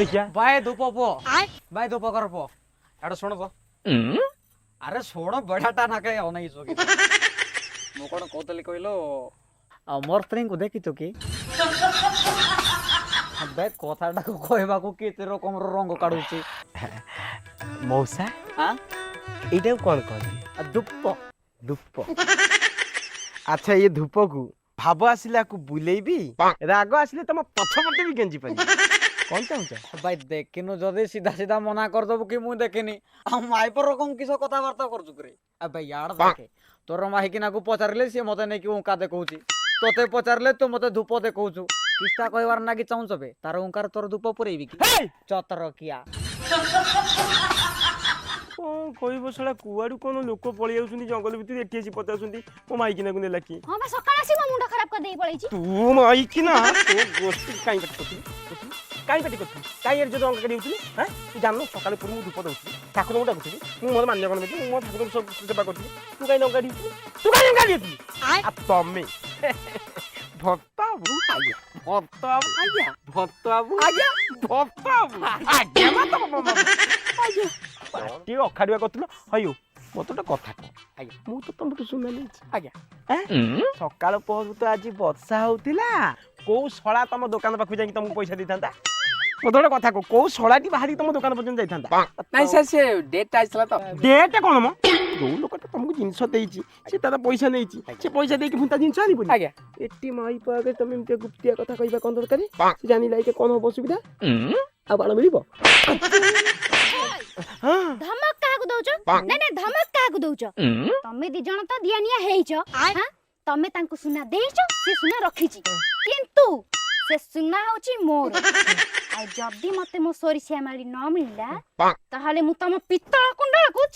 ଦେଖିଆ बाय धूप पो बाय धूप कर पो एडो सुन पो अरे सुन बड़ाटा ना के अनै जोगी मो कोन कोतली कहलो मोर स्त्री को देखि तो की बे कथाटा को कहबा को केते रकम रंग काढुची मौसा हां एटा कौन कहली धूप धूप अच्छा ये धूप को भाव आसिला को बुलेबी राग आसिले तुम पछपटे भी गेंजी पानी कौन चाहूछ भाई देखिनु जदी सीधा सीधा मना कर दबो कि मु देखिनी हम माई पर रकम किस कथा वार्ता करछु करे अब भाई यार देखे तोर माही किना को पचारले से मते नै कि उका देखौची तोते पचारले तू मते धूप देखौछु किस्ता कहवार ना कि चाहूछ बे तार उंकार तोर धूप पुरेबी कि चतर किया कौन कहब सड़ा कुआडू कौन लोक पळि आउछुनी जंगल भितर एठी आसी पचाउछुनी मो माइकिना को नेला कि हां बा सकाळ आसी मो मुंडा खराब कर देई पळैची तू माइकिना तो गोष्टी काई पटी करथि काई पटी करथि काई जो रंग कडी उछुनी हां तू जाननो सकाळे पुरी मु धूप दउछि ठाकुर मु डाकुछि मु मोर मान्य कोन बेटी मो ठाकुर सब सेवा करथि तू काई रंग कडी तू काई रंग कडी आ तमे भत्ताबु आगे भत्ताबु आगे भत्ताबु आगे भत्ताबु आगे मत आगे पार्टी अखाड़िया करथुलो हयो मत तो कथा आगे मु तो तुमटू सुना नहीं आगे सकाळ पहरु तो आज वर्षा होतिला को सळा तम दुकान पाखु जाई तुमको पैसा दिथांता मत तो कथा को सळाटी बाहरी तुम दुकान पर जाई थांता नहीं सर से डेट आइसला तो डेट कोन म जो लोकटा तुमको जिंस देइची से तारा पैसा नेइची से पैसा देके फुंता जिंस आनी पुनी आगे एटी माई पागे तुम एमते गुप्तिया कथा कहबा कोन दरकारी से जानि लाइके कोन हो सुविधा आ बाळ मिलिबो हां धमक काहा को दउछ नै नै धमक काहा को दउछ तमे दी जण त दियानिया हेइछ हां तमे तांको सुना देइछ से सुना रखिछि किंतु से सुना होछि मोर आ जदी मते मो सोरिसिया माली न मिलला ताहाले मु तम पित्तळ कुंडल को